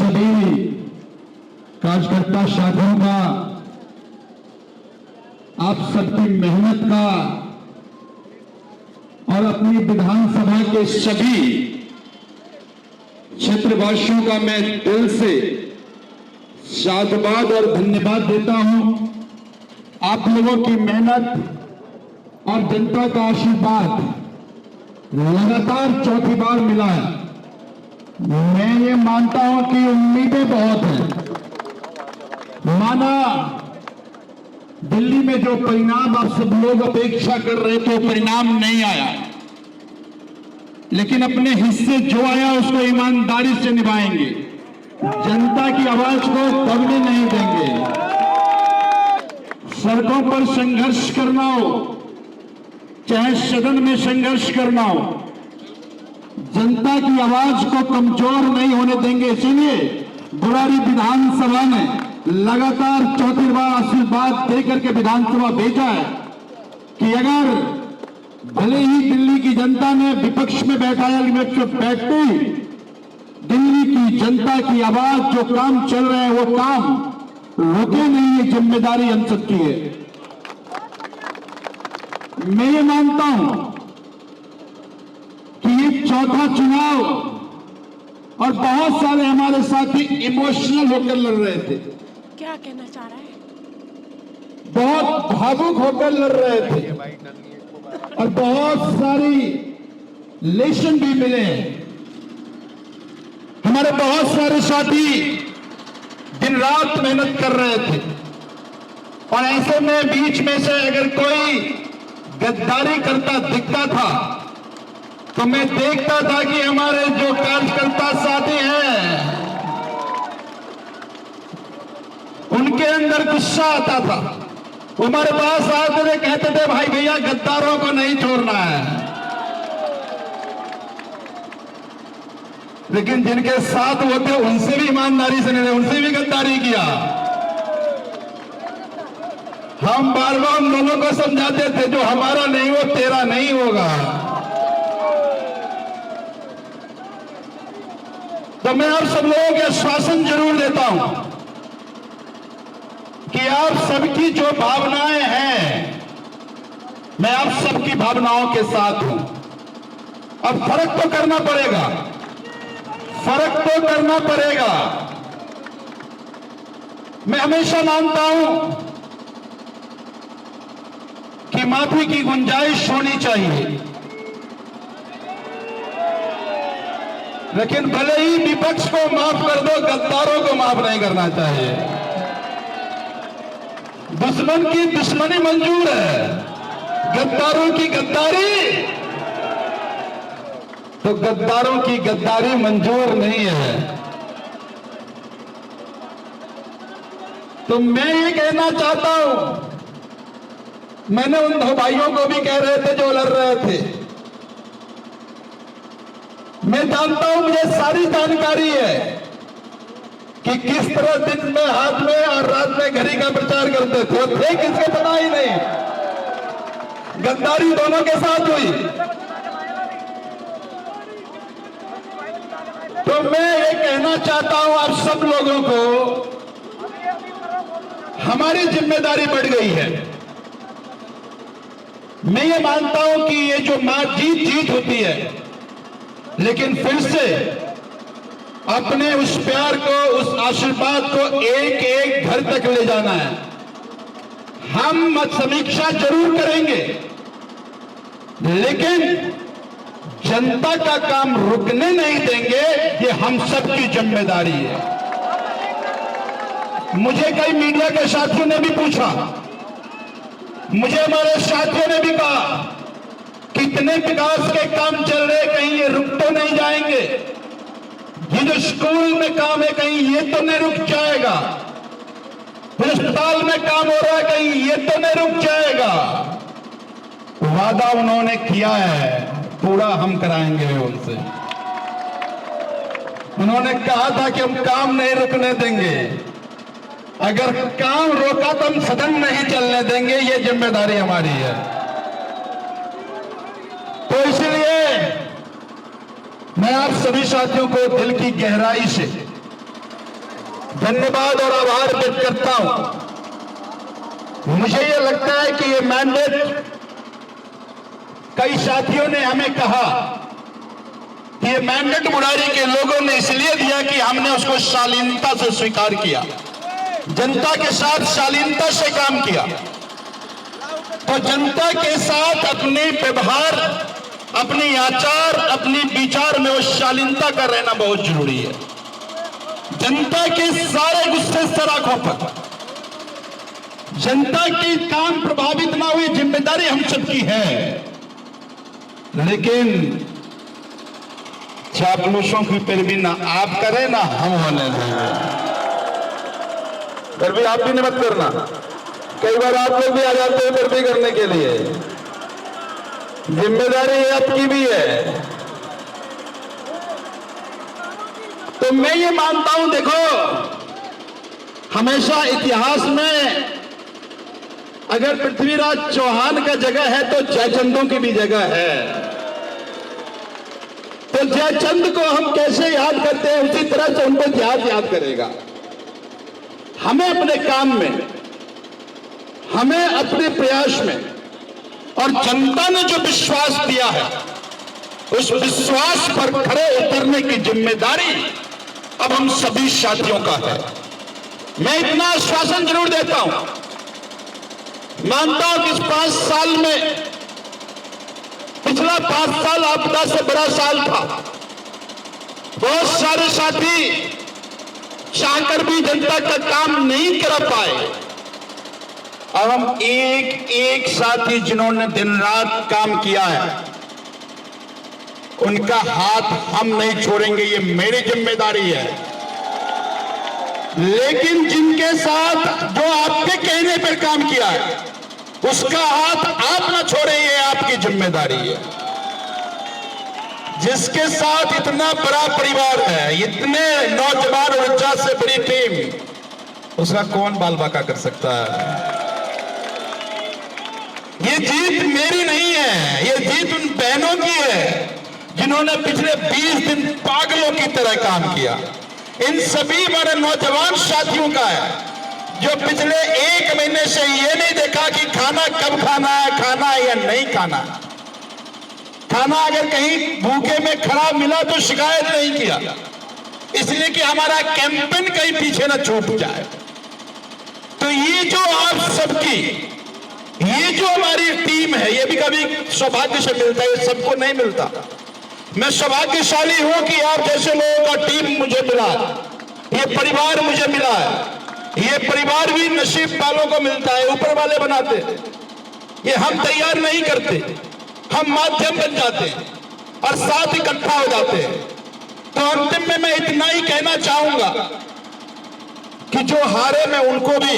सभी कार्यकर्ता साथियों का, आप सबकी मेहनत का और अपनी विधानसभा के सभी क्षेत्रवासियों का मैं दिल से साधुवाद और धन्यवाद देता हूं। आप लोगों की मेहनत और जनता का आशीर्वाद लगातार चौथी बार मिला है। मैं ये मानता हूं कि उम्मीदें बहुत हैं। माना दिल्ली में जो परिणाम आप सब लोग अपेक्षा कर रहे थे वो परिणाम नहीं आया, लेकिन अपने हिस्से जो आया उसको ईमानदारी से निभाएंगे। जनता की आवाज को दबने नहीं देंगे। सड़कों पर संघर्ष करना हो, चाहे सदन में संघर्ष करना हो, जनता की आवाज को कमजोर नहीं होने देंगे। इसीलिए बुराड़ी विधानसभा ने लगातार चौथी बार आशीर्वाद देकर के विधानसभा भेजा है कि अगर भले ही दिल्ली की जनता ने विपक्ष में बैठाया, बैठते ही दिल्ली की जनता की आवाज जो काम चल रहे हैं वो काम रुके नहीं। ये जिम्मेदारी हम सबकी है। मैं ये मानता हूं कि ये चौथा चुनाव और बहुत सारे हमारे साथी इमोशनल होकर लड़ रहे थे। क्या कहना चाह रहा है? बहुत भावुक होकर लड़ रहे थे और बहुत सारी लेसन भी मिले हैं। हमारे बहुत सारे साथी दिन रात मेहनत कर रहे थे और ऐसे में बीच में से अगर कोई गद्दारी करता दिखता था तो मैं देखता था कि हमारे जो कार्यकर्ता साथी हैं उनके अंदर गुस्सा आता था। हमारे पास आते थे, कहते थे भाई भैया गद्दारों को नहीं छोड़ना है। लेकिन जिनके साथ होते उनसे भी ईमानदारी से नहीं, उनसे भी गद्दारी किया। हम बार बार उन लोगों को समझाते थे जो हमारा नहीं वो तेरा नहीं होगा। तो मैं आप सब लोगों के आश्वासन जरूर देता हूं कि आप सबकी जो भावनाएं हैं, मैं आप सबकी भावनाओं के साथ हूं। अब फर्क तो करना पड़ेगा, फर्क तो करना पड़ेगा। मैं हमेशा मानता हूं कि माफी की गुंजाइश होनी चाहिए, लेकिन भले ही विपक्ष को माफ कर दो, गद्दारों को माफ नहीं करना चाहिए। दुश्मन की दुश्मनी मंजूर है, गद्दारों की गद्दारी तो गद्दारों की गद्दारी मंजूर नहीं है। तो मैं ये कहना चाहता हूं, मैंने उन दो भाइयों को भी कह रहे थे जो लड़ रहे थे, मैं जानता हूं, मुझे सारी जानकारी है कि किस तरह दिन में हाथ में और रात में घड़ी का प्रचार करते थे किसके पता ही नहीं। गद्दारी दोनों के साथ हुई। तो मैं ये कहना चाहता हूं आप सब लोगों को, हमारी जिम्मेदारी बढ़ गई है। मैं ये मानता हूं कि ये जो जीत होती है, लेकिन फिर से अपने उस प्यार को, उस आशीर्वाद को एक एक घर तक ले जाना है। हम मत समीक्षा जरूर करेंगे, लेकिन जनता का काम रुकने नहीं देंगे। ये हम सबकी जिम्मेदारी है। मुझे कई मीडिया के साथियों ने भी पूछा, मुझे हमारे साथियों ने भी कहा कितने विकास के काम चल रहे, कहीं ये रुक तो नहीं जाएंगे? ये जो स्कूल में काम है कहीं ये तो नहीं रुक जाएगा? अस्पताल में काम हो रहा है कहीं ये तो नहीं रुक जाएगा? वादा उन्होंने किया है, पूरा हम कराएंगे उनसे। उन्होंने कहा था कि हम काम नहीं रुकने देंगे, अगर काम रोका तो हम सदन नहीं चलने देंगे। ये जिम्मेदारी हमारी है। तो इसलिए मैं आप सभी साथियों को दिल की गहराई से धन्यवाद और आभार व्यक्त करता हूं। मुझे यह लगता है कि ये मैंडेट, कई साथियों ने हमें कहा कि ये मैंडेट बुढ़ारी के लोगों ने इसलिए दिया कि हमने उसको शालीनता से स्वीकार किया, जनता के साथ शालीनता से काम किया। तो जनता के साथ अपने व्यवहार, अपनी आचार, अपनी विचार में उस शालीनता का रहना बहुत जरूरी है। जनता के सारे गुस्से सराखों पर, जनता के काम प्रभावित ना हुई, जिम्मेदारी हम सबकी है। लेकिन चापलूसों की पैरवी ना आप करें ना हम होने देंगे। फिर भी आप भी नहीं मत करना, कई बार आप लोग भी आ जाते हैं पैरवी करने के लिए। जिम्मेदारी आपकी भी है। तो मैं ये मानता हूं, देखो हमेशा इतिहास में अगर पृथ्वीराज चौहान का जगह है तो जयचंदों की भी जगह है। तो जयचंद को हम कैसे याद करते हैं, उसी तरह से उनको इतिहास याद करेगा। हमें अपने काम में, हमें अपने प्रयास में, और जनता ने जो विश्वास दिया है उस विश्वास पर खरे उतरने की जिम्मेदारी अब हम सभी साथियों का है। मैं इतना आश्वासन जरूर देता हूं, मानता हूं कि इस 5 साल में, पिछला 5 साल आपदा से बड़ा साल था। बहुत सारे साथी चाहकर भी जनता का काम नहीं कर पाए। और हम एक एक साथी जिन्होंने दिन रात काम किया है, उनका हाथ हम नहीं छोड़ेंगे, ये मेरी जिम्मेदारी है। लेकिन जिनके साथ जो आपके कहने पर काम किया है, उसका हाथ आप ना छोड़े, ये आपकी जिम्मेदारी है। जिसके साथ इतना बड़ा परिवार है, इतने नौजवान और ऊर्जा से बड़ी टीम, उसका कौन बाल बाका कर सकता है? ये जीत मेरी नहीं है, ये जीत उन बहनों की है जिन्होंने पिछले 20 दिन पागलों की तरह काम किया। इन सभी हमारे नौजवान साथियों का है जो पिछले 1 महीने से ये नहीं देखा कि खाना कब खाना है या नहीं खाना। खाना अगर कहीं भूखे में खराब मिला तो शिकायत नहीं किया, इसलिए कि हमारा कैंपेन कहीं पीछे ना छूट जाए। तो ये जो आप सबकी, ये जो हमारी टीम है, ये भी कभी सौभाग्य से मिलता है, ये सबको नहीं मिलता। मैं सौभाग्यशाली हूं कि आप जैसे लोगों का टीम मुझे मिला, ये परिवार मुझे मिला है। ये परिवार भी नसीब वालों को मिलता है, ऊपर वाले बनाते हैं। ये हम तैयार नहीं करते, हम माध्यम बन जाते हैं और साथ इकट्ठा हो जाते हैं। तो अंतिम में मैं इतना ही कहना चाहूंगा कि जो हारे, मैं उनको भी,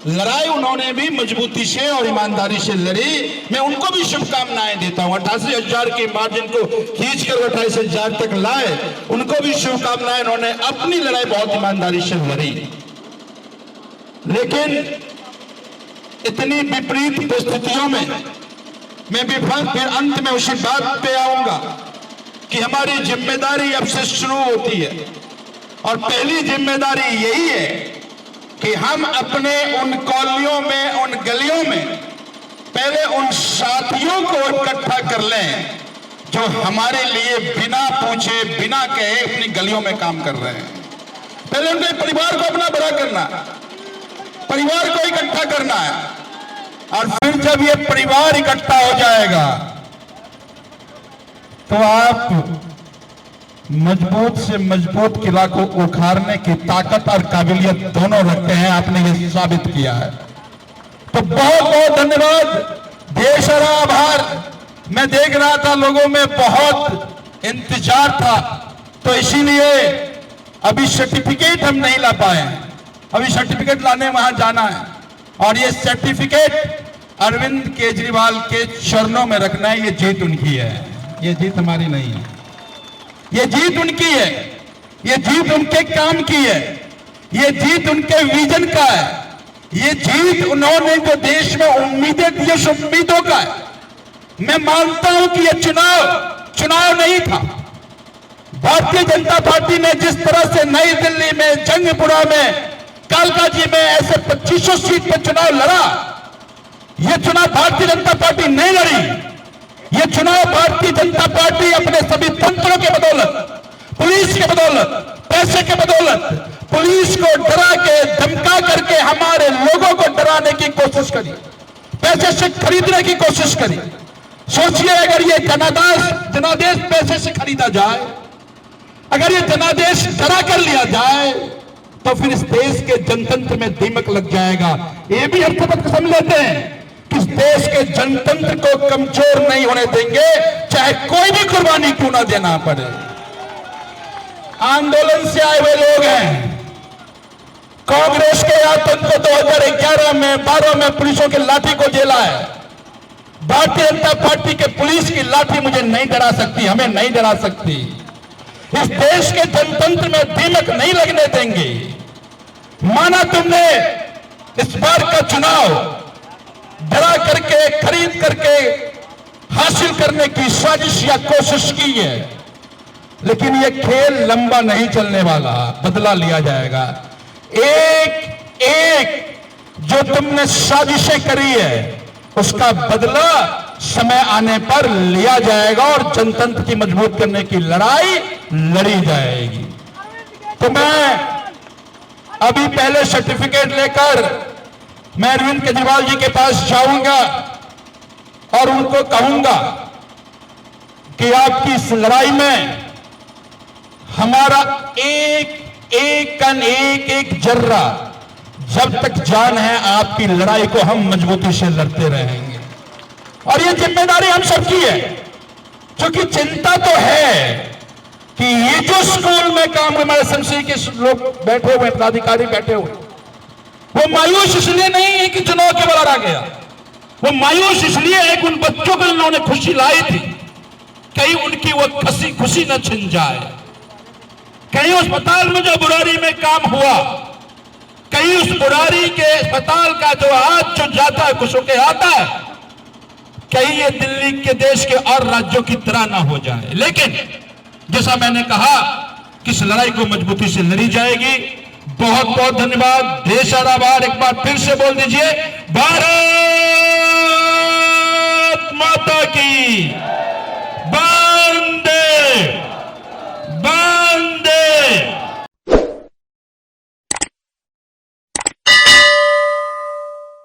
लड़ाई उन्होंने भी मजबूती से और ईमानदारी से लड़ी, मैं उनको भी शुभकामनाएं देता हूं। 88,000 के मार्जिन को खींचकर 28,000 तक लाए, उनको भी शुभकामनाएं। उन्होंने अपनी लड़ाई बहुत ईमानदारी से लड़ी। लेकिन इतनी विपरीत परिस्थितियों में मैं भी फिर अंत में उसी बात पे आऊंगा कि हमारी जिम्मेदारी अब से शुरू होती है। और पहली जिम्मेदारी यही है कि हम अपने उन कॉलोनियों में, उन गलियों में पहले उन साथियों को इकट्ठा कर लें जो हमारे लिए बिना पूछे, बिना कहे अपनी गलियों में काम कर रहे हैं। पहले उनके परिवार को अपना बड़ा करना, परिवार को इकट्ठा करना है। और फिर जब ये परिवार इकट्ठा हो जाएगा तो आप मजबूत से मजबूत किला को उखाड़ने की ताकत और काबिलियत दोनों रखते हैं। आपने ये साबित किया है। तो बहुत बहुत धन्यवाद, देश और आभार। मैं देख रहा था लोगों में बहुत इंतजार था, तो इसीलिए अभी सर्टिफिकेट हम नहीं ला पाए। अभी सर्टिफिकेट लाने वहां जाना है और ये सर्टिफिकेट अरविंद केजरीवाल के चरणों में रखना है। ये जीत उनकी है, ये जीत हमारी नहीं है। ये जीत उनकी है, ये जीत उनके काम की है, ये जीत उनके विजन का है, ये जीत उन्होंने जो देश में उम्मीदें दी उस उम्मीदों का है। मैं मानता हूं कि ये चुनाव नहीं था, भारतीय जनता पार्टी ने जिस तरह से नई दिल्ली में, जंगपुरा में, कालकाजी में ऐसे 2500 सीट पर चुनाव लड़ा, यह चुनाव भारतीय जनता पार्टी नहीं लड़ी। यह चुनाव भारतीय जनता पार्टी अपने सभी तंत्रों के बदौलत, पुलिस के बदौलत, पैसे के बदौलत, पुलिस को डरा के, धमका करके हमारे लोगों को डराने की कोशिश करी, पैसे से खरीदने की कोशिश करी। सोचिए, अगर ये जनादेश पैसे से खरीदा जाए, अगर ये जनादेश डरा कर लिया जाए, तो फिर इस देश के जनतंत्र में दीमक लग जाएगा। ये भी हम शपथ समझ लेते हैं कि इस देश के जनतंत्र को कमजोर नहीं होने देंगे, चाहे कोई भी कुर्बानी क्यों ना देना पड़े। आंदोलन से आए हुए लोग हैं। कांग्रेस के आतंक को 2011 में, 12 में पुलिसों की लाठी को झेला है। भारतीय जनता पार्टी के पुलिस की लाठी मुझे नहीं डरा सकती, हमें नहीं डरा सकती। इस देश के जनतंत्र में दीमक नहीं लगने देंगे। माना तुमने इस बार का चुनाव डरा करके, खरीद करके हासिल करने की साजिश या कोशिश की है, लेकिन यह खेल लंबा नहीं चलने वाला, बदला लिया जाएगा। एक एक जो तुमने साजिशें करी है, उसका बदला समय आने पर लिया जाएगा और जनतंत्र की मजबूत करने की लड़ाई लड़ी जाएगी। तो मैं अभी पहले सर्टिफिकेट लेकर मैं अरविंद केजरीवाल जी के पास जाऊंगा और उनको कहूंगा कि आपकी इस लड़ाई में हमारा एक एक कण, एक एक जर्रा, जब तक जान है आपकी लड़ाई को हम मजबूती से लड़ते रहेंगे। और ये जिम्मेदारी हम सबकी है, क्योंकि चिंता तो है कि ये जो स्कूल में काम हमारे एसएमसी के लोग बैठे हुए, पदाधिकारी बैठे हुए, वो मायूस इसलिए नहीं है कि चुनाव के बाद आ गया, वो मायूस इसलिए है कि उन बच्चों को उन्होंने खुशी लाई थी, कहीं उनकी वो खुशी न छिन जाए। कहीं अस्पताल में जो बुरारी में काम हुआ, कहीं उस बुरारी के अस्पताल का जो हाथ जो जाता है, खुशों के आता है, कहीं ये दिल्ली के देश के और राज्यों की तरह ना हो जाए। लेकिन जैसा मैंने कहा कि इस लड़ाई को मजबूती से लड़ी जाएगी। बहुत बहुत धन्यवाद, देश आभार। एक बार फिर से बोल दीजिए, भारत